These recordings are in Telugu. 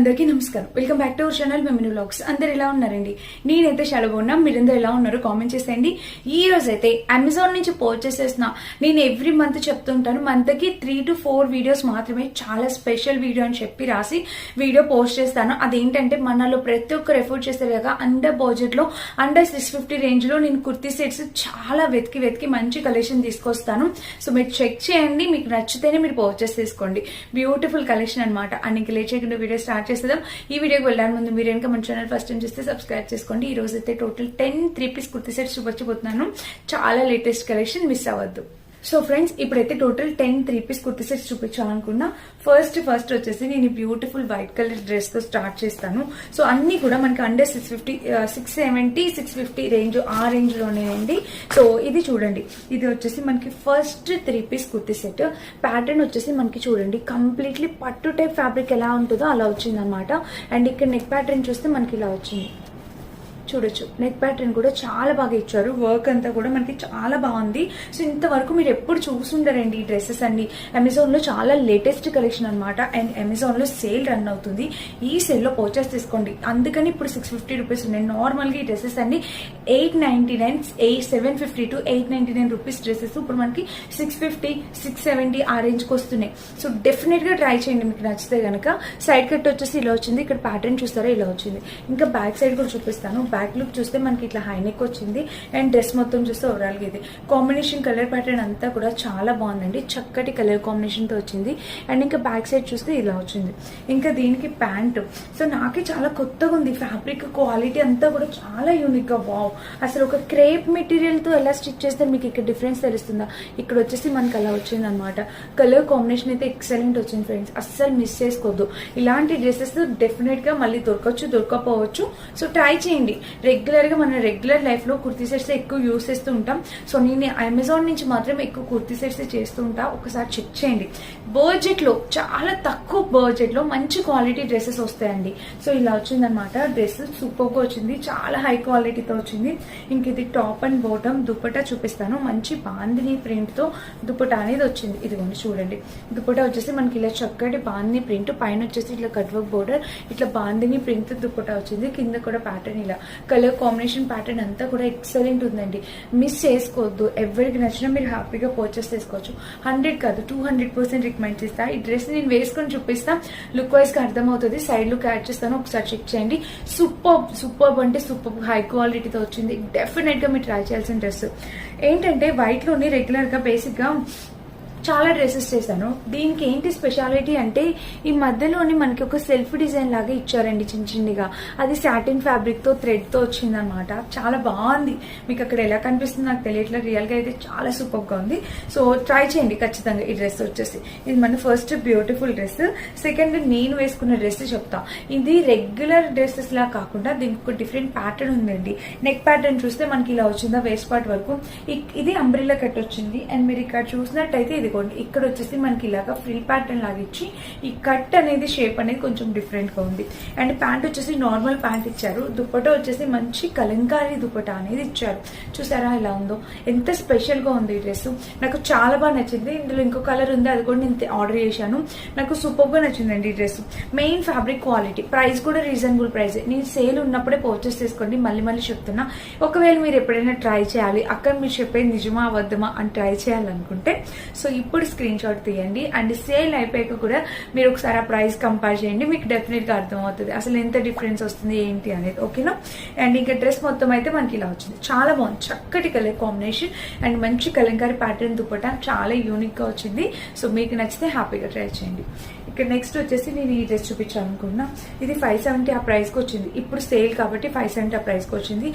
అందరికీ నమస్కారం. Welcome back to our channel Memini vlogs. అందరు ఎలా ఉన్నారండి? నేనైతే చాలా బాగున్నా. మీరందరూ ఎలా ఉన్నారు కామెంట్ చేసేయండి. ఈ రోజు అయితే అమెజాన్ నుంచి పర్చేస్ చేసిన, నేను ఎవ్రీ మంత్ చెప్తుంటాను, మంత్ కి 3 to 4 వీడియోస్ మాత్రమే చాలా స్పెషల్ వీడియో అని చెప్పి రాసి వీడియో పోస్ట్ చేస్తాను. అదేంటంటే మనలో ప్రతి ఒక్కరు ఎఫోర్డ్ చేస్తారు కదా, అండర్ బడ్జెట్ లో అండర్ 650 రేంజ్ లో నేను కుర్తీ సెట్స్ చాలా వెతికి మంచి కలెక్షన్ తీసుకొస్తాను. సో మీరు చెక్ చేయండి, మీకు నచ్చితేనే మీరు పర్చేస్ చేసుకోండి. బ్యూటిఫుల్ కలెక్షన్ అనమాట. అండ్ ఇంక లేట్ చేయకుండా వీడియో స్టార్ట్ చేసేద్దాం. ఈ వీడియోకి వెళ్ళడానికి ముందు మీరు కనుక మన ఛానల్ ఫస్ట్ టైం చేస్తే సబ్స్క్రైబ్ చేసుకోండి. ఈ రోజు అయితే టోటల్ 10 3-piece కుర్తీ సెట్స్ చూపించబోతున్నాను. చాలా లేటెస్ట్ కలెక్షన్, మిస్ అవ్వద్దు. సో ఫ్రెండ్స్, ఇప్పుడైతే టోటల్ 10 3-piece కుర్తీ సెట్స్ చూపించాలనుకున్నా. ఫస్ట్ వచ్చేసి నేను బ్యూటిఫుల్ వైట్ కలర్ డ్రెస్ తో స్టార్ట్ చేస్తాను. సో అన్ని కూడా మనకి అండర్ 670 650 రేంజ్, ఆ రేంజ్ లోనే అండి. సో ఇది చూడండి, ఇది వచ్చేసి మనకి first 3-piece kurti set. Pattern వచ్చేసి మనకి చూడండి కంప్లీట్లీ పట్టు టైప్ ఫ్యాబ్రిక్ ఎలా ఉంటుందో అలా వచ్చింది అనమాట. అండ్ ఇక్కడ నెక్ ప్యాటర్న్ చూస్తే మనకి ఇలా వచ్చింది, చూడొచ్చు. నెక్ ప్యాటర్న్ కూడా చాలా బాగా ఇచ్చారు. వర్క్ అంతా కూడా మనకి చాలా బాగుంది. సో ఇంతవరకు మీరు ఎప్పుడు చూసుంటారండి ఈ డ్రెస్సెస్ అన్ని. అమెజాన్ లో చాలా లేటెస్ట్ కలెక్షన్ అనమాట. అండ్ అమెజాన్ లో సేల్ రన్ అవుతుంది. ఈ సేల్ లో పర్చేస్ తీసుకోండి. అందుకని ఇప్పుడు 650 రూపీస్ ఉన్నాయి. నార్మల్ గా ఈ డ్రెస్సెస్ అన్ని 899, 750 to 899 రూపీస్ డ్రెస్సెస్ ఇప్పుడు మనకి 650 670 ఆ రేంజ్ కి వస్తున్నాయి. సో డెఫినెట్ గా ట్రై చేయండి మీకు నచ్చితే గనక. సైడ్ కట్ వచ్చేసి ఇలా వచ్చింది. ఇక్కడ ప్యాటర్న్ చూస్తారా ఇలా వచ్చింది. ఇంకా బ్యాక్ సైడ్ కూడా చూపిస్తాను. బ్యాక్ లుక్ చూస్తే మనకి ఇట్లా హైనెక్ వచ్చింది. అండ్ డ్రెస్ మొత్తం చూస్తే ఓవరాల్ గా ఇది కాంబినేషన్ కలర్ ప్యాటర్న్ అంతా కూడా చాలా బాగుందండి. చక్కటి కలర్ కాంబినేషన్ తో వచ్చింది. అండ్ ఇంకా బ్యాక్ సైడ్ చూస్తే ఇలా వచ్చింది. ఇంకా దీనికి ప్యాంట్. సో నాకే చాలా కొత్తగా ఉంది. ఫ్యాబ్రిక్ క్వాలిటీ అంతా కూడా చాలా యూనిక్ గా, వావ్. అసలు ఒక క్రేప్ మెటీరియల్ తో ఎలా స్టిచ్ చేస్తే మీకు ఇక్కడ డిఫరెన్స్ తెలుస్తుందా? ఇక్కడ వచ్చేసి మనకి అలా వచ్చింది అనమాట. కలర్ కాంబినేషన్ అయితే ఎక్సలెంట్ వచ్చింది ఫ్రెండ్స్. అస్సలు మిస్ చేసుకోవద్దు. ఇలాంటి డ్రెస్సెస్ డెఫినెట్ గా మళ్ళీ దొరకపోవచ్చు. సో ట్రై చేయండి. రెగ్యులర్ గా మన రెగ్యులర్ లైఫ్ లో కుర్తీ సెట్స్ ఎక్కువ యూస్ చేస్తూ ఉంటాం. సో నేను అమెజాన్ నుంచి మాత్రం ఎక్కువ కుర్తీ సెట్స్ చేస్తూ ఉంటా. ఒకసారి చెక్ చేయండి. బడ్జెట్ లో, చాలా తక్కువ బడ్జెట్ లో మంచి క్వాలిటీ డ్రెస్సెస్ వస్తాయండి. సో ఇలా వచ్చిందనమాట. డ్రెస్ సూపర్ గా వచ్చింది, చాలా హై క్వాలిటీతో వచ్చింది. ఇంక ఇది టాప్ అండ్ బాటమ్. దుపట్టా చూపిస్తాను. మంచి బాందిని ప్రింట్ తో దుపట్టా అనేది వచ్చింది. ఇదిగోండి చూడండి. దుపట్టా వచ్చేసి మనకి ఇలా చక్కటి బాందిని ప్రింట్, పైన వచ్చేసి ఇట్లా కట్ వర్క్ బోర్డర్, ఇట్లా బాందిని ప్రింట్ దుపట్టా వచ్చింది. కింద కూడా ప్యాటర్న్ ఇలా కలర్ కాంబినేషన్ ప్యాటర్న్ అంతా కూడా ఎక్సలెంట్ ఉందండి. మిస్ చేసుకోవద్దు. ఎవరికి నచ్చినా మీరు హ్యాపీగా పర్చేస్ చేసుకోవచ్చు. 100 కాదు 200% రికమెండ్ చేస్తా. ఈ డ్రెస్ నేను వేసుకొని చూపిస్తా, లుక్ వైజ్ గా అర్థమవుతుంది. సైడ్ లుక్ యాడ్ చేస్తాను, ఒకసారి చెక్ చేయండి. సూపర్ అంటే సూపర్ హై క్వాలిటీతో వచ్చింది. డెఫినెట్ గా మీరు ట్రై చేయాల్సిన డ్రెస్. ఏంటంటే వైట్ లోని రెగ్యులర్ గా బేసిక్ గా చాలా డ్రెస్సెస్ చేశాను. దీనికి ఏంటి స్పెషాలిటీ అంటే ఈ మధ్యలోని మనకి ఒక సెల్ఫ్ డిజైన్ లాగా ఇచ్చారండి చిన్నగా. అది సాటిన్ ఫ్యాబ్రిక్ తో థ్రెడ్ తో వచ్చింది అనమాట. చాలా బాగుంది. మీకు అక్కడ ఎలా కనిపిస్తుంది నాకు తెలియట్లేదు, రియల్ గా అయితే చాలా సూపర్ గా ఉంది. సో ట్రై చేయండి ఖచ్చితంగా. ఈ డ్రెస్ వచ్చేసి ఇది మన ఫస్ట్ బ్యూటిఫుల్ డ్రెస్. సెకండ్ నేను వేసుకున్న డ్రెస్ చెప్తా. ఇది రెగ్యులర్ డ్రెస్సెస్ లా కాకుండా దీనికి ఒక డిఫరెంట్ ప్యాటర్న్ ఉందండి. నెక్ ప్యాటర్న్ చూస్తే మనకి ఇలా వచ్చిందా వేస్ట్ పార్ట్ వరకు. ఇది అంబ్రెల్లా కట్ వచ్చింది. అండ్ మీరు ఇక్కడ చూసినట్టయితే ఇది ఇక్కడ వచ్చేసి మనకి ఇలాగా ఫ్రీ ప్యాటర్న్ లాగా ఇచ్చి ఈ కట్ అనేది షేప్ అనేది కొంచెం డిఫరెంట్ గా ఉంది. అండ్ ప్యాంట్ వచ్చేసి నార్మల్ ప్యాంట్ ఇచ్చారు. దుపట్టా వచ్చేసి మంచి కలంకారీ దుపట్టా అనేది ఇచ్చారు. చూసారా ఇలా ఉందో, ఎంత స్పెషల్ గా ఉంది ఈ డ్రెస్. నాకు చాలా బాగా నచ్చింది. ఇందులో ఇంకో కలర్ ఉంది, అది కూడా నేను ఆర్డర్ చేశాను. నాకు సూపర్ గా నచ్చిందండి ఈ dress. Main fabric quality, price కూడా రీజనబుల్ ప్రైస్. నేను సేల్ ఉన్నప్పుడే పర్చేస్ చేసుకోండి. మళ్ళీ చెప్తున్నా, ఒకవేళ మీరు ఎప్పుడైనా ట్రై చేయాలి, అక్కడ మీరు చెప్పేది నిజమా అబద్ధమా అని ట్రై చేయాలనుకుంటే సో ఇప్పుడు స్క్రీన్ షాట్ తీయండి. అండ్ సేల్ అయిపోయాక కూడా మీరు ఒకసారి ఆ ప్రైస్ కంపేర్ చేయండి. మీకు డెఫినెట్ గా అర్థమవుతుంది అసలు ఎంత డిఫరెన్స్ వస్తుంది ఏంటి అనేది. ఓకేనా? అండ్ ఇంకా డ్రెస్ మొత్తం అయితే మనకి ఇలా వచ్చింది. చాలా బాగుంది. చక్కటి కలర్ కాంబినేషన్ అండ్ మంచి కలంకారీ ప్యాటర్న్ దుపట్టా చాలా యూనిక్ గా వచ్చింది. సో మీకు నచ్చితే హ్యాపీగా ట్రై చేయండి. ఇక్కడ నెక్స్ట్ వచ్చేసి నేను ఈ డ్రెస్ చూపించాలనుకున్నా. ఇది 570 ఆ ప్రైస్ కి వచ్చింది. ఇప్పుడు సేల్ కాబట్టి 570 ఆ ప్రైస్ కి వచ్చింది.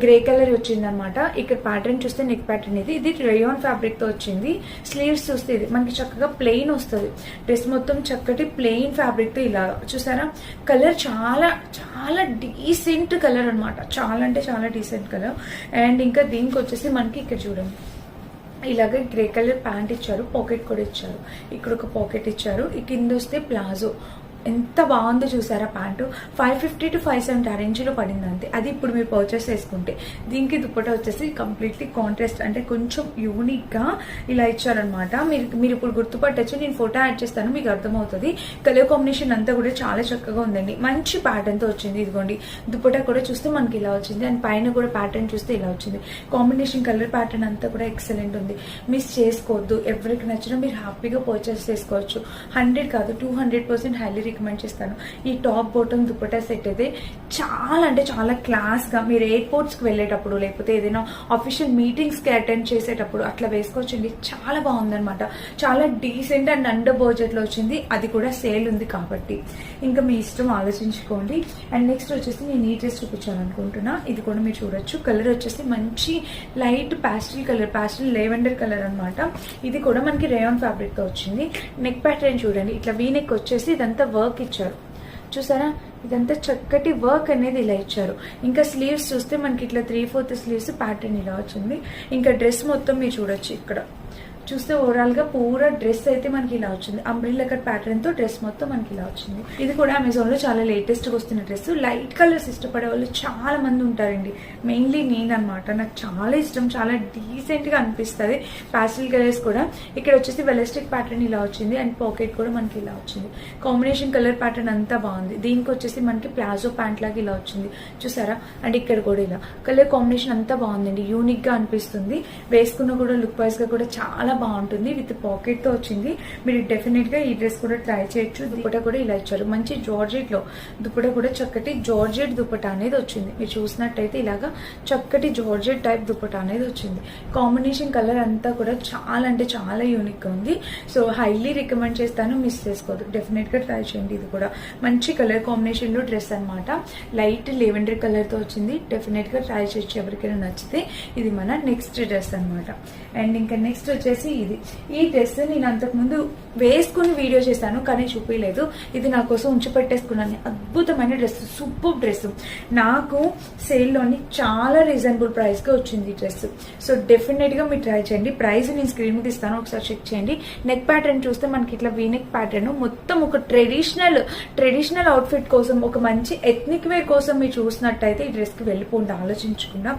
గ్రే కలర్ వచ్చింది అనమాట. ఇక్కడ ప్యాటర్న్ చూస్తే నెక్ ప్యాటర్న్ ఇది రేయాన్ ఫ్యాబ్రిక్ తో వచ్చింది. స్లీవ్స్ చూస్తే ఇది మనకి చక్కగా ప్లెయిన్ వస్తుంది. డ్రెస్ మొత్తం చక్కటి ప్లెయిన్ ఫ్యాబ్రిక్ తో ఇలా చూసారా. కలర్ చాలా చాలా డీసెంట్ కలర్ అనమాట. చాలా అంటే చాలా డీసెంట్ కలర్. అండ్ ఇంకా దీనికి వచ్చేసి మనకి ఇక్కడ చూడండి ఇలాగ గ్రే కలర్ ప్యాంట్ ఇచ్చారు. పాకెట్ కూడా ఇచ్చారు. ఇక్కడ ఒక పాకెట్ ఇచ్చారు. కింద వస్తే ప్లాజో ఎంత బాగుందో చూసారా ప్యాంటు. 550 to 570 ఆ రేంజ్లో పడింది అంతే. అది ఇప్పుడు మీరు పర్చేస్ చేసుకుంటే. దీనికి దుప్పటా వచ్చేసి కంప్లీట్లీ కాంట్రాస్ట్, అంటే కొంచెం యూనిక్గా ఇలా ఇచ్చారనమాట. మీరు ఇప్పుడు గుర్తుపట్టచ్చు, నేను ఫోటో యాడ్ చేస్తాను మీకు అర్థమవుతుంది. కలర్ కాంబినేషన్ అంతా కూడా చాలా చక్కగా ఉందండి. మంచి ప్యాటర్న్తో వచ్చింది. ఇదిగోండి దుప్పటా కూడా చూస్తే మనకి ఇలా వచ్చింది, అండ్ పైన కూడా ప్యాటర్న్ చూస్తే ఇలా వచ్చింది. కాంబినేషన్ కలర్ ప్యాటర్న్ అంతా కూడా ఎక్సలెంట్ ఉంది. మిస్ చేసుకోవద్దు. ఎవరికి నచ్చినా మీరు హ్యాపీగా పర్చేస్ చేసుకోవచ్చు. 100 కాదు 200% హైలీ రికమెండ్ చేస్తాను. ఈ టాప్ బాటమ్ దుపట్టా సెట్ అయితే చాలా అంటే చాలా క్లాస్ గా మీరు ఎయిర్పోర్ట్స్ కి వెళ్ళేటప్పుడు లేకపోతే ఏదైనా ఆఫీషియల్ మీటింగ్స్ కి అటెండ్ చేసేటప్పుడు అట్లా వేసుకోవచ్చండి. చాలా బాగుందన్నమాట. చాలా డీసెంట్ అండ్ అండర్ బడ్జెట్ లో వచ్చింది. అది కూడా సేల్ ఉంది కాబట్టి ఇంకా మీ ఇష్టం, ఆలోచించుకోండి. అండ్ నెక్స్ట్ వచ్చేసి నేను ఈ డ్రెస్ చూపించాలనుకుంటున్నా. ఇది కూడా మీరు చూడొచ్చు. కలర్ వచ్చేసి మంచి లైట్ పాస్టల్ కలర్, పాస్టల్ లెవెండర్ కలర్ అనమాట. ఇది కూడా మనకి రేయాన్ ఫ్యాబ్రిక్ తో వచ్చింది. నెక్ ప్యాటర్న్ చూడండి, ఇట్లా వీ నెక్ వచ్చేసి ఇదంతా వర్క్ ఇచ్చారు చూసారా. ఇదంతా చక్కటి వర్క్ అనేది ఇలా ఇచ్చారు. ఇంకా స్లీవ్స్ చూస్తే మనకి ఇట్లా 3/4 స్లీవ్స్ ప్యాటర్న్ ఇలా వచ్చింది. ఇంకా డ్రెస్ మొత్తం మీరు చూడొచ్చు. ఇక్కడ చూస్తే ఓవరాల్ గా పూరా డ్రెస్ అయితే మనకి ఇలా వచ్చింది. అంబ్రిల్లా కట్ ప్యాటర్న్ తో డ్రెస్ మొత్తం మనకి ఇలా వచ్చింది. ఇది కూడా అమెజాన్ లో చాలా లేటెస్ట్ గా వస్తున్న డ్రెస్. లైట్ కలర్స్ ఇష్టపడే వాళ్ళు చాలా మంది ఉంటారండి. మెయిన్లీ నేను అనమాట. నాకు చాలా ఇష్టం, చాలా డీసెంట్ గా అనిపిస్తుంది. ప్యాస్టల్ కలర్స్ కూడా. ఇక్కడ వచ్చేసి వెలస్టిక్ ప్యాటర్న్ ఇలా వచ్చింది, అండ్ పాకెట్ కూడా మనకి ఇలా వచ్చింది. కాంబినేషన్ కలర్ ప్యాటర్న్ అంతా బాగుంది. దీనికి వచ్చేసి మనకి ప్లాజో ప్యాంట్ లాగా ఇలా వచ్చింది చూసారా. అండ్ ఇక్కడ కూడా ఇలా కలర్ కాంబినేషన్ అంతా బాగుందండి. యూనిక్ గా అనిపిస్తుంది. వేసుకున్న కూడా లుక్ వైజ్ గా కూడా చాలా బాగుంటుంది. విత్ పాకెట్ తో వచ్చింది. మీరు డెఫినెట్ గా ఈ డ్రెస్ కూడా ట్రై చేయొచ్చు. దుపట్టా కూడా ఇలా ఇచ్చారు. మంచి జార్జెట్ లో దుపట్టా కూడా చక్కటి జార్జెట్ దుపట్టా అనేది వచ్చింది. మీరు చూసినట్టయితే ఇలాగా చక్కటి జార్జెట్ టైప్ దుపట్టా అనేది వచ్చింది. కాంబినేషన్ కలర్ అంతా కూడా చాలా అంటే చాలా యూనిక్ గా ఉంది. సో హైలీ రికమెండ్ చేస్తాను, మిస్ చేసుకోవద్దు. డెఫినెట్ గా ట్రై చేయండి. ఇది కూడా మంచి కలర్ కాంబినేషన్ లో డ్రెస్ అనమాట. లైట్ లెవెండర్ కలర్ తో వచ్చింది. డెఫినెట్ గా ట్రై చేయొచ్చు ఎవరికైనా నచ్చితే. ఇది మన నెక్స్ట్ డ్రెస్ అనమాట. అండ్ ఇంకా నెక్స్ట్ వచ్చేసి ఇది. ఈ డ్రెస్ నేను అంతకుముందు వేసుకుని వీడియో చేశాను కానీ చూపించలేదు. ఇది నా కోసం ఉంచి పెట్టేసుకున్నాను. అద్భుతమైన డ్రెస్, సూపర్ డ్రెస్. నాకు సేల్లోని చాలా రీజనబుల్ ప్రైస్ గా వచ్చింది ఈ డ్రెస్. సో డెఫినెట్ గా మీరు ట్రై చేయండి. ప్రైస్ నేను స్క్రీన్ మీద ఇస్తాను, ఒకసారి చెక్ చేయండి. నెక్ ప్యాటర్న్ చూస్తే మనకి ఇట్లా వీ నెక్ ప్యాటర్న్ మొత్తం ఒక ట్రెడిషనల్ అవుట్ఫిట్ కోసం, ఒక మంచి ఎథ్నిక్ వేర్ కోసం మీరు చూసినట్టయితే ఈ డ్రెస్ కి వెళ్ళిపోండి ఆలోచించకుండా.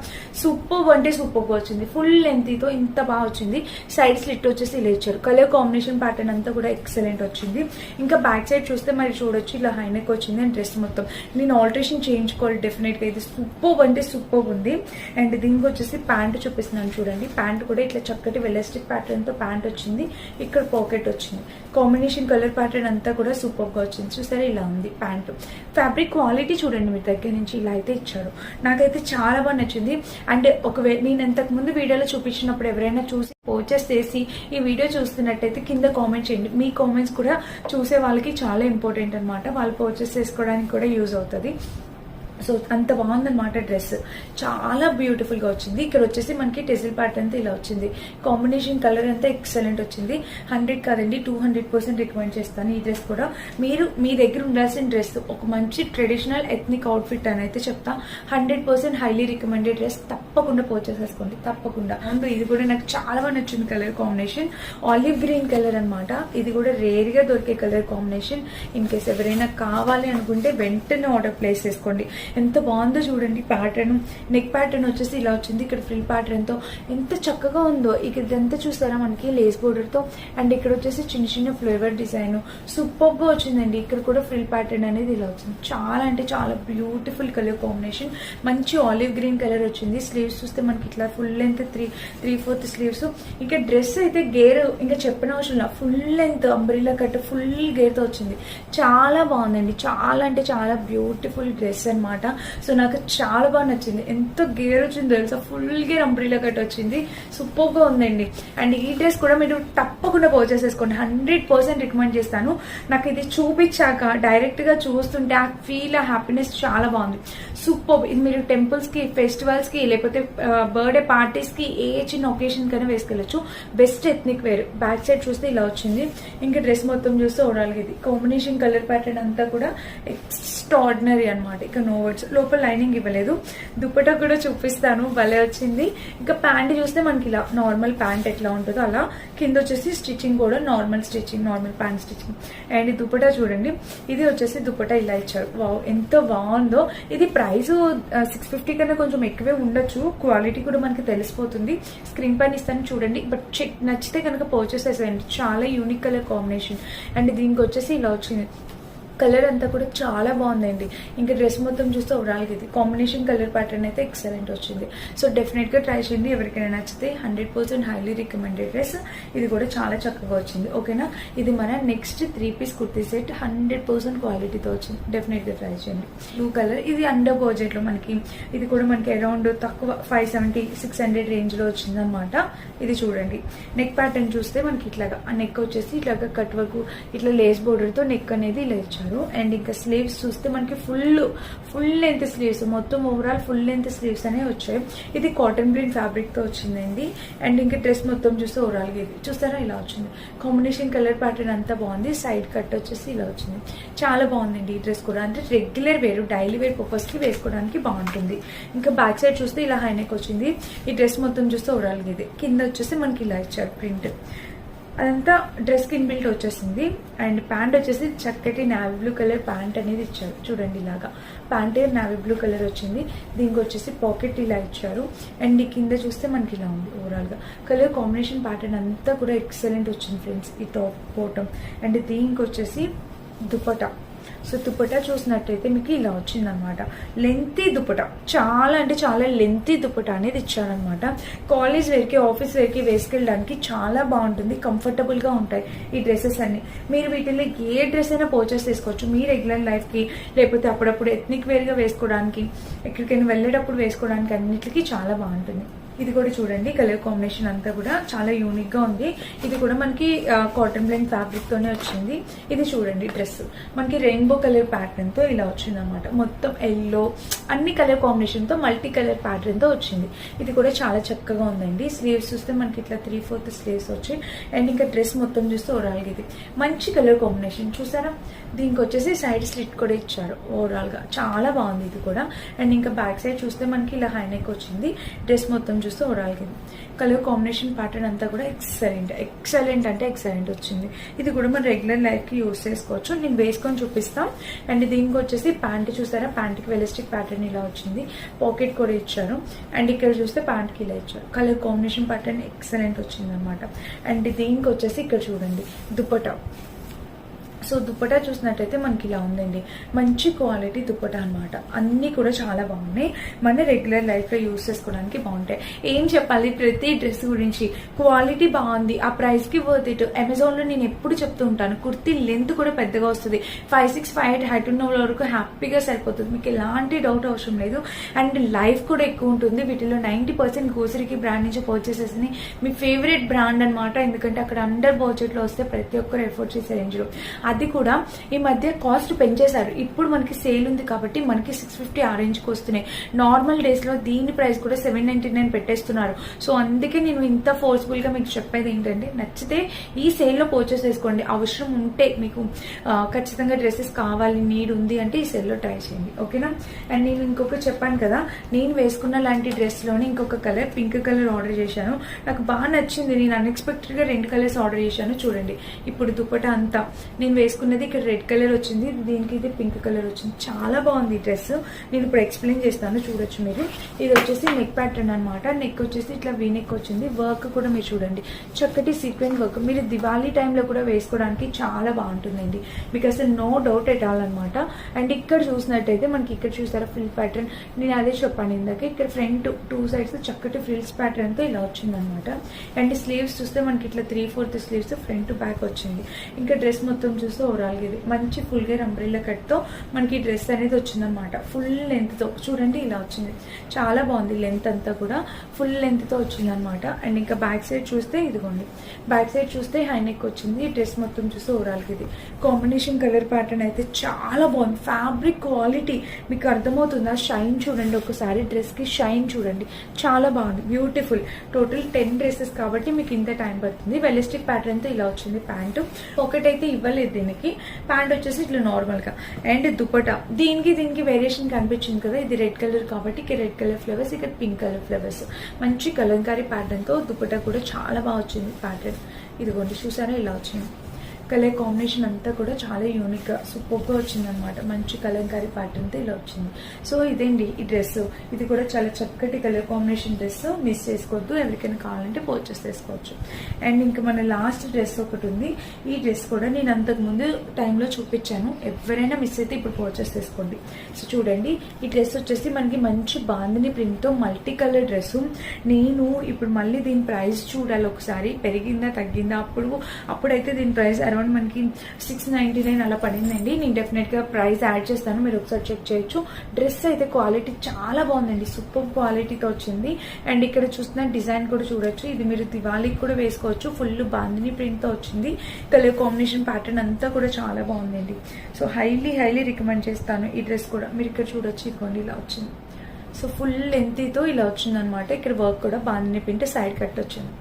సూపర్ అంటే సూపర్ గా వచ్చింది. ఫుల్ లెంత్ తో ఇంత బాగా వచ్చింది. సైడ్ స్లిట్ వచ్చేసి ఇలా ఇచ్చారు. కలర్ కాంబినేషన్ ప్యాటర్న్ అంతా కూడా ఎక్సలెంట్ వచ్చింది. ఇంకా బ్యాక్ సైడ్ చూస్తే మరి చూడొచ్చు ఇలా హైనెక్ వచ్చింది. అండ్ డ్రెస్ మొత్తం నేను ఆల్టరేషన్ చేయించుకోవాలి డెఫినెట్ గా. ఇది సూపర్ అంటే సూపర్ ఉంది. అండ్ దీనికి వచ్చేసి ప్యాంట్ చూపిస్తున్నాను చూడండి. ప్యాంట్ కూడా ఇట్లా చక్కటి వెలాస్టిక్ ప్యాటర్న్ తో ప్యాంట్ వచ్చింది. ఇక్కడ పాకెట్ వచ్చింది. కాంబినేషన్ కలర్ ప్యాటర్న్ అంతా కూడా సూపర్ గా వచ్చింది. చూసారా ఇలా ఉంది ప్యాంట్. ఫ్యాబ్రిక్ క్వాలిటీ చూడండి మీ దగ్గర నుంచి ఇలా అయితే ఇచ్చారు. నాకైతే చాలా బాగా నచ్చింది. అండ్ ఒకవేళ నేను ఇంతకు ముందు వీడియోలో చూపించినప్పుడు ఎవరైనా చూసి పర్చేస్ చేసి ఈ వీడియో చూస్తున్నట్టయితే కింద కామెంట్ చేయండి. మీ కామెంట్స్ కూడా చూసే వాళ్ళకి చాలా ఇంపార్టెంట్ అనమాట. వాళ్ళు పర్చేస్ చేసుకోవడానికి కూడా యూజ్ అవుతుంది. సో అంత బాగుందన్నమాట డ్రెస్. చాలా బ్యూటిఫుల్ గా వచ్చింది. ఇక్కడ వచ్చేసి మనకి టెజిల్ ప్యాటర్న్ తో ఇలా వచ్చింది. కాంబినేషన్ కలర్ అంతా ఎక్సలెంట్ వచ్చింది. 100 కాదండి 200% రికమెండ్ చేస్తాను ఈ డ్రెస్ కూడా. మీరు మీ దగ్గర ఉండాల్సిన డ్రెస్ ఒక మంచి ట్రెడిషనల్ ఎథ్నిక్ అవుట్ఫిట్ అని అయితే చెప్తా. 100% హైలీ రికమెండెడ్ డ్రెస్. తప్పకుండా పర్చేస్ చేసుకోండి, తప్పకుండా. అండ్ ఇది కూడా నాకు చాలా బాగా నచ్చింది colour combination. Olive green colour అనమాట. ఇది కూడా రేర్ గా దొరికే కలర్ కాంబినేషన్. ఇన్ కేస్ ఎవరైనా కావాలి అనుకుంటే వెంటనే ఆర్డర్ ప్లేస్ చేసుకోండి. ఎంత బాగుందో చూడండి ప్యాటర్న్. నెక్ ప్యాటర్న్ వచ్చేసి ఇలా వచ్చింది. ఇక్కడ ఫ్రిల్ ప్యాటర్న్ తో ఎంత చక్కగా ఉందో. ఇక్కడ ఇదంతా చూసారా మనకి లేస్ బోర్డర్ తో. అండ్ ఇక్కడ వచ్చేసి చిన్న చిన్న ఫ్లేవర్ డిజైన్ సూపర్ గా వచ్చిందండి. ఇక్కడ కూడా ఫ్రిల్ ప్యాటర్న్ అనేది ఇలా వచ్చింది. చాలా అంటే చాలా బ్యూటిఫుల్ కలర్ కాంబినేషన్. మంచి ఆలివ్ గ్రీన్ కలర్ వచ్చింది. స్లీవ్స్ చూస్తే మనకి ఇట్లా ఫుల్ లెంత్ 3/4 స్లీవ్స్. ఇంకా డ్రెస్ అయితే గేర్ ఇంకా చెప్పిన అవసరం full length umbrella cut full gear తో వచ్చింది. చాలా బాగుందండి. చాలా అంటే చాలా బ్యూటిఫుల్ డ్రెస్ అనమాట. సో నాకు చాలా బాగా నచ్చింది. ఎంత గేర్ వచ్చింది తెలుసా. ఫుల్ గేర్ అంబ్రిల్లా కట్ వచ్చింది. సూపర్ గా ఉందండి. అండ్ ఈ డ్రెస్ కూడా మీరు తప్పకుండా పర్చేస్ చేసుకోండి. 100% రికమెండ్ చేస్తాను. నాకు ఇది చూపించాక డైరెక్ట్ గా చూస్తుంటే ఆ ఫీల్, ఆ హ్యాపీనెస్ చాలా బాగుంది. సూపర్. ఇది మీరు టెంపుల్స్ కి, ఫెస్టివల్స్ కి, లేకపోతే బర్త్డే పార్టీస్ కి, ఏ చిన్న ఒకేషన్ కైనా వేసుకెళ్ళచ్చు. Best ethnic wear. Back side చూస్తే ఇలా వచ్చింది. ఇంకా డ్రెస్ మొత్తం చూస్తే ఓవరాల్ ఇది కాంబినేషన్ కలర్ ప్యాటర్న్ అంతా కూడా ఎక్స్ట్రాడినరీ అనమాట. ఇక నో వర్డ్స్. లోపల లైనింగ్ ఇవ్వలేదు. దుపట్టా కూడా చూపిస్తాను, భలే వచ్చింది. ఇంకా ప్యాంట్ చూస్తే మనకి ఇలా నార్మల్ ప్యాంట్ ఎట్లా ఉంటుందో అలా, కింద వచ్చేసి స్టిచ్చింగ్ కూడా normal stitching, normal pant stitching. And ఈ దుపట్టా చూడండి, ఇది వచ్చేసి దుపట్టా ఇలా ఇచ్చారు. వావ్, ఎంత బాగుందో. ఇది ప్రైస్ 650 కన్నా కొంచెం ఎక్కువే ఉండొచ్చు. క్వాలిటీ కూడా మనకి తెలిసిపోతుంది. స్క్రీన్ పైన ఇస్తాను చూడండి. బట్ నచ్చితే కనుక పర్చేస్ చేసేయండి. చాలా యూనిక్ కలర్ కాంబినేషన్. అండ్ దీనికి వచ్చేసి ఇలా వచ్చింది. కలర్ అంతా కూడా చాలా బాగుందండి. ఇంకా డ్రెస్ మొత్తం చూస్తే ఓవరాల్గా ఇది కాంబినేషన్ కలర్ ప్యాటర్న్ అయితే ఎక్సలెంట్ వచ్చింది. సో డెఫినెట్గా ట్రై చేయండి. ఎవరికైనా నచ్చితే 100% హైలీ రికమెండెడ్ డ్రెస్. ఇది కూడా చాలా చక్కగా వచ్చింది. ఓకేనా, ఇది మన నెక్స్ట్ 3 పీస్ కుర్తీ సెట్ 100% క్వాలిటీతో వచ్చింది. డెఫినెట్గా ట్రై చేయండి. బ్లూ కలర్, ఇది అండర్ బడ్జెట్లో మనకి, ఇది కూడా మనకి అరౌండ్ తక్కువ 570-600 రేంజ్లో వచ్చిందనమాట. ఇది చూడండి, నెక్ ప్యాటర్న్ చూస్తే మనకి ఇట్లాగా ఆ నెక్ వచ్చేసి ఇట్లాగా కట్ వర్క్, ఇట్లా లేస్ బోర్డర్తో నెక్ అనేది ఇలా ఇచ్చారు. అండ్ ఇంకా స్లీవ్స్ చూస్తే మనకి ఫుల్ లెంత్ స్లీవ్స్, మొత్తం ఓవరాల్ ఫుల్ లెంత్ స్లీవ్స్ అనేవి వచ్చాయి. ఇది కాటన్ ప్రింట్ ఫ్యాబ్రిక్ తో వచ్చిందండి. అండ్ ఇంకా డ్రెస్ మొత్తం చూస్తే ఓవరాల్ గా ఇది చూస్తారా ఇలా వచ్చింది. కాంబినేషన్ కలర్ ప్యాటర్న్ అంతా బాగుంది. సైడ్ కట్ వచ్చేసి ఇలా వచ్చింది. చాలా బాగుందండి ఈ డ్రెస్ కూడా. అంటే రెగ్యులర్ వేరు, డైలీ వేర్ పర్పస్ కి వేసుకోవడానికి బాగుంటుంది. ఇంకా బ్యాక్ సైడ్ చూస్తే ఇలా హైనెక్ వచ్చింది. ఈ డ్రెస్ మొత్తం చూస్తే ఓవరాల్ గా ఇది. కింద వచ్చేసి మనకి ఇలా ఇచ్చారు ప్రింట్. అదంతా డ్రెస్ కి ఇన్బిల్ట్ వచ్చేసింది. అండ్ ప్యాంట్ వచ్చేసి చక్కటి నావీ బ్లూ కలర్ ప్యాంట్ అనేది ఇచ్చారు. చూడండి ఇలాగా ప్యాంట్ నావీ బ్లూ కలర్ వచ్చింది. దీనికి వచ్చేసి పాకెట్ ఇలా ఇచ్చారు. అండ్ ఈ కింద చూస్తే మనకి ఇలా ఉంది ఓవరాల్ గా. కలర్ కాంబినేషన్ ప్యాటర్న్ అంతా కూడా ఎక్సలెంట్ వచ్చింది ఫ్రెండ్స్. ఈ టాప్ బాటమ్. అండ్ దీనికి వచ్చేసి దుపట్టా. సో దుపట్టా చూసినట్టయితే మీకు ఇలా వచ్చిందనమాట. లెంతీ దుపట్టా, చాలా అంటే చాలా లెంతీ దుపట్టా అనేది ఇచ్చారనమాట. కాలేజ్ వేర్కి, ఆఫీస్ వేర్కి వేసుకెళ్ళడానికి చాలా బాగుంటుంది. కంఫర్టబుల్గా ఉంటాయి ఈ డ్రెస్సెస్ అన్ని. మీరు వీటిలో ఏ డ్రెస్ అయినా పర్చేస్ చేసుకోవచ్చు. మీ రెగ్యులర్ లైఫ్కి, లేకపోతే అప్పుడప్పుడు ఎథ్నిక్ వేర్గా వేసుకోవడానికి, ఎక్కడికైనా వెళ్ళేటప్పుడు వేసుకోవడానికి అన్నిటికీ చాలా బాగుంటుంది. ఇది కూడా చూడండి, కలర్ కాంబినేషన్ అంతా కూడా చాలా యూనిక్ గా ఉంది. ఇది కూడా మనకి కాటన్ బ్లెండ్ ఫ్యాబ్రిక్ తోనే వచ్చింది. ఇది చూడండి డ్రెస్ మనకి రెయిన్బో కలర్ ప్యాటర్న్ తో ఇలా వచ్చింది అనమాట. మొత్తం ఎల్లో అన్ని కలర్ కాంబినేషన్ తో మల్టీ కలర్ ప్యాటర్న్ తో వచ్చింది. ఇది కూడా చాలా చక్కగా ఉందండి. స్లీవ్స్ చూస్తే మనకి ఇట్లా 3/4 స్లీవ్స్ వచ్చాయి. అండ్ ఇంకా డ్రెస్ మొత్తం చూస్తే ఓవరాల్ గా ఇది మంచి కలర్ కాంబినేషన్ చూసారా. దీనికి వచ్చేసి సైడ్ స్లిట్ కూడా ఇచ్చారు. ఓవరాల్ గా చాలా బాగుంది ఇది కూడా. అండ్ ఇంకా బ్యాక్ సైడ్ చూస్తే మనకి ఇలా హైనెక్ వచ్చింది. డ్రెస్ మొత్తం చూస్తే ఓవరాల్ గా కలర్ కాంబినేషన్ ప్యాటర్న్ అంతా కూడా ఎక్సలెంట్ అంటే ఎక్సలెంట్ వచ్చింది. ఇది కూడా మన రెగ్యులర్ లైఫ్ కి యూస్ చేసుకోవచ్చు. నేను వేసుకొని చూపిస్తాం. అండ్ దీనికి వచ్చేసి ప్యాంట్ చూసారా, ప్యాంట్ కి ఎలాస్టిక్ ప్యాటర్న్ ఇలా వచ్చింది. పాకెట్ కూడా ఇచ్చారు. అండ్ ఇక్కడ చూస్తే ప్యాంట్ కి ఇలా ఇచ్చారు. కలర్ కాంబినేషన్ ప్యాటర్న్ ఎక్సలెంట్ వచ్చింది అనమాట. అండ్ దీనికి వచ్చేసి ఇక్కడ చూడండి దుపట్టా. సో దుపట్టా చూసినట్టయితే మనకి ఇలా ఉందండి. మంచి క్వాలిటీ దుపట్టా అనమాట. అన్నీ కూడా చాలా బాగున్నాయి. మన రెగ్యులర్ లైఫ్లో యూస్ చేసుకోవడానికి బాగుంటాయి. ఏం చెప్పాలి, ప్రతి డ్రెస్ గురించి క్వాలిటీ బాగుంది, ఆ ప్రైస్కి వర్త్ ఇట్. అమెజాన్లో నేను ఎప్పుడు చెప్తూ ఉంటాను, కుర్తీ లెంత్ కూడా పెద్దగా వస్తుంది. 5'6", 5'8" హైట్ ఉన్న వాళ్ళ వరకు హ్యాపీగా సరిపోతుంది. మీకు ఎలాంటి డౌట్ అవసరం లేదు. అండ్ లైఫ్ కూడా ఎక్కువ ఉంటుంది. వీటిలో 90% గ్రోసరీకి బ్రాండ్ నుంచి పర్చేస్ చేసింది మీ ఫేవరెట్ బ్రాండ్ అనమాట. ఎందుకంటే అక్కడ అండర్ బడ్జెట్లో వస్తే ప్రతి ఒక్కరు ఎఫోర్డ్ చేసే రేంజ్లో. అది కూడా ఈ మధ్య కాస్ట్ పెంచేశారు. ఇప్పుడు మనకి సేల్ ఉంది కాబట్టి మనకి 650 ఆ రేంజ్కి వస్తున్నాయి. నార్మల్ డేస్ లో దీని ప్రైస్ కూడా 799 పెట్టేస్తున్నారు. సో అందుకే నేను ఇంత ఫోర్స్ఫుల్ గా మీకు చెప్పేది ఏంటంటే, నచ్చితే ఈ సేల్ లో పర్చేస్ చేసుకోండి. అవసరం ఉంటే మీకు ఖచ్చితంగా డ్రెస్సెస్ కావాలి, నీడ్ ఉంది అంటే ఈ సేల్ లో ట్రై చేయండి. ఓకేనా. అండ్ నేను ఇంకొక చెప్పాను కదా, నేను వేసుకున్న లాంటి డ్రెస్ లోనే ఇంకొక కలర్, పింక్ కలర్ ఆర్డర్ చేశాను. నాకు బాగా నచ్చింది. నేను అన్ఎక్స్పెక్టెడ్ గా 2 కలర్స్ ఆర్డర్ చేశాను. చూడండి ఇప్పుడు దుపట్టా అంతా నేను వేసుకున్నది ఇక్కడ రెడ్ కలర్ వచ్చింది, దీనికి ఇది పింక్ కలర్ వచ్చింది. చాలా బాగుంది ఈ డ్రెస్. నేను ఇప్పుడు ఎక్స్ప్లెయిన్ చేస్తాను, చూడొచ్చు మీరు. ఇది వచ్చేసి నెక్ ప్యాటర్న్ అనమాట. నెక్ వచ్చేసి ఇట్లా వీ నెక్ వచ్చింది. వర్క్ కూడా మీరు చూడండి, చక్కటి సీక్వెన్స్ వర్క్. మీరు దివాళీ టైంలో కూడా వేసుకోవడానికి చాలా బాగుంటుందండి. మీకు అసలు నో డౌట్ ఎట్ ఆల్ అనమాట. అండ్ ఇక్కడ చూసినట్టయితే మనకి ఇక్కడ చూసారా ఫ్రిల్ ప్యాటర్న్. నేను అదే చెప్పాను ఇందాక, ఇక్కడ ఫ్రంట్ 2 సైడ్స్ చక్కటి ఫ్రిల్స్ ప్యాటర్న్ తో ఇలా వచ్చింది అనమాట. అండ్ స్లీవ్స్ చూస్తే మనకి ఇట్లా 3/4 స్లీవ్స్ ఫ్రంట్ బ్యాక్ వచ్చింది. ఇంకా డ్రెస్ మొత్తం చూస్తే ఓవరాల్ గా ఇది మంచి ఫుల్ గేర్ అంబ్రెల్లా కట్ తో మనకి డ్రెస్ అనేది వచ్చిందనమాట. ఫుల్ లెంత్ తో చూడండి ఇలా వచ్చింది. చాలా బాగుంది. లెంత్ అంతా కూడా ఫుల్ లెంత్ తో వచ్చింది అనమాట. అండ్ ఇంకా బ్యాక్ సైడ్ చూస్తే ఇదిగోండి, బ్యాక్ సైడ్ చూస్తే హై నెక్ వచ్చింది. డ్రెస్ మొత్తం చూస్తే ఓవరాల్ గా ఇది కాంబినేషన్ కలర్ ప్యాటర్న్ అయితే చాలా బాగుంది. ఫ్యాబ్రిక్ క్వాలిటీ మీకు అర్థమవుతుందా? షైన్ చూడండి ఒకసారి, డ్రెస్ కి షైన్ చూడండి, చాలా బాగుంది, బ్యూటిఫుల్. టోటల్ 10 డ్రెస్సెస్ కాబట్టి మీకు ఇంత టైం పడుతుంది. వెలిస్టిక్ ప్యాటర్న్ తో ఇలా వచ్చింది ప్యాంటు. ఒకటైతే ఇవ్వలేదు దీనికి. ప్యాంట్ వచ్చేసి ఇట్లా నార్మల్ గా. అండ్ దుపట్టా దీనికి వేరియేషన్ కనిపించింది కదా, ఇది రెడ్ కలర్ కాబట్టి ఇక్కడ రెడ్ కలర్ ఫ్లవర్స్, ఇక్కడ పింక్ కలర్ ఫ్లవర్స్. మంచి కలంకారీ ప్యాటర్న్ తో దుపట్టా కూడా చాలా బాగా వచ్చింది ప్యాటర్న్. ఇదిగోండి చూసారా ఇలా వచ్చింది. కలర్ కాంబినేషన్ అంతా కూడా చాలా యూనిక్ గా సూపర్ గా వచ్చింది అనమాట. మంచి కలంకారీ ప్యాటర్న్ తో ఇలా వచ్చింది. సో ఇదేండి ఈ డ్రెస్. ఇది కూడా చాలా చక్కటి కలర్ కాంబినేషన్ డ్రెస్. మిస్ చేసుకోవద్దు, ఎవరికైనా కావాలంటే పర్చేస్ చేసుకోవచ్చు. అండ్ ఇంకా మన లాస్ట్ డ్రెస్ ఒకటి ఉంది. ఈ డ్రెస్ కూడా నేను అంతకు ముందు టైంలో చూపించాను, ఎవరైనా మిస్ అయితే ఇప్పుడు పర్చేస్ చేసుకోండి. సో చూడండి ఈ డ్రెస్ వచ్చేసి మనకి మంచి బాందిని ప్రింట్ తో మల్టీ కలర్ డ్రెస్. నేను ఇప్పుడు మళ్ళీ దీని ప్రైస్ చూడాలి ఒకసారి, పెరిగిందా తగ్గిందా. అప్పుడైతే దీని ప్రైస్ అరౌండ్ మనకి 699 అలా పడిందండి. నేను డెఫినెట్ గా ప్రైస్ యాడ్ చేస్తాను, మీరు ఒకసారి చెక్ చేయొచ్చు. డ్రెస్ అయితే క్వాలిటీ చాలా బాగుందండి, సూపర్ క్వాలిటీతో వచ్చింది. అండ్ ఇక్కడ చూస్తున్న డిజైన్ కూడా చూడొచ్చు, ఇది మీరు దివాళీకి కూడా వేసుకోవచ్చు. ఫుల్ బాందిని ప్రింట్ తో వచ్చింది. కలర్ కాంబినేషన్ ప్యాటర్న్ అంతా కూడా చాలా బాగుందండి. సో హైలీ రికమెండ్ చేస్తాను ఈ డ్రెస్ కూడా. మీరు ఇక్కడ చూడొచ్చు, ఇదిగోండి ఇలా వచ్చింది. సో ఫుల్ లెంతీతో ఇలా వచ్చింది అనమాట. ఇక్కడ వర్క్ కూడా బాందిని ప్రింట్ సైడ్ కట్ వచ్చింది.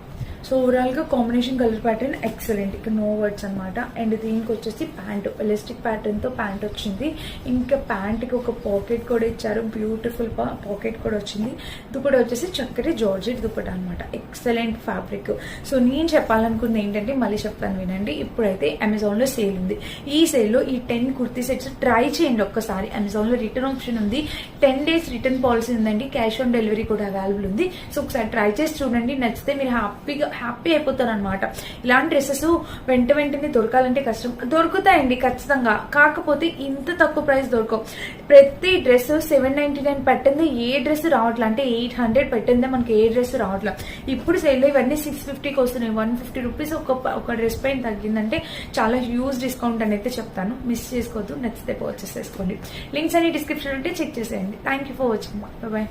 సో ఓవరాల్ గా కాంబినేషన్ కలర్ ప్యాటర్న్ ఎక్సలెంట్, ఇక్కడ నో వర్డ్స్ అనమాట. అండ్ దీనికి వచ్చేసి ప్యాంట్ ఎలాస్టిక్ ప్యాటర్న్ తో ప్యాంట్ వచ్చింది. ఇంకా ప్యాంట్ కి ఒక పాకెట్ కూడా ఇచ్చారు, బ్యూటిఫుల్ పాకెట్ కూడా వచ్చింది. దుపట్టా వచ్చేసి చక్కటి జార్జెట్ దుపట్టా అనమాట, ఎక్సలెంట్ ఫ్యాబ్రిక్. సో నేను చెప్పాలనుకుంది ఏంటంటే మళ్ళీ చెప్తాను వినండి. ఇప్పుడైతే అమెజాన్ లో సేల్ ఉంది. ఈ సేల్ లో ఈ 10 కుర్తీ సెట్స్ ట్రై చేయండి ఒక్కసారి. అమెజాన్ లో రిటర్న్ ఆప్షన్ ఉంది, 10 days రిటర్న్ పాలసీ ఉందండి, క్యాష్ ఆన్ డెలివరీ కూడా అవైలబుల్ ఉంది. సో ఒకసారి ట్రై చేసి చూడండి, నచ్చితే మీరు హ్యాపీ అయిపోతారు అనమాట. ఇలాంటి డ్రెస్సెస్ వెంటనే దొరకాలంటే కష్టం, దొరుకుతాయండి ఖచ్చితంగా, కాకపోతే ఇంత తక్కువ ప్రైస్ దొరకవు. ప్రతి డ్రెస్ 799 పెట్టింది ఏ డ్రెస్ రావట్లే, అంటే 800 పెట్టిందే మనకి ఏ డ్రెస్ రావట్లే. ఇప్పుడు సేల్ ఇవన్నీ 650కి వస్తున్నాయి. 150 రూపీస్ ఒక డ్రెస్ పైన తగ్గిందంటే చాలా హ్యూజ్ డిస్కౌంట్ అని అయితే చెప్తాను. మిస్ చేసుకోవద్దు, నచ్చితే పర్చేస్ చేసుకోండి. లింక్స్ అన్ని డిస్క్రిప్షన్ ఉంటే చెక్ చేసేయండి. Thank you for watching. Bye.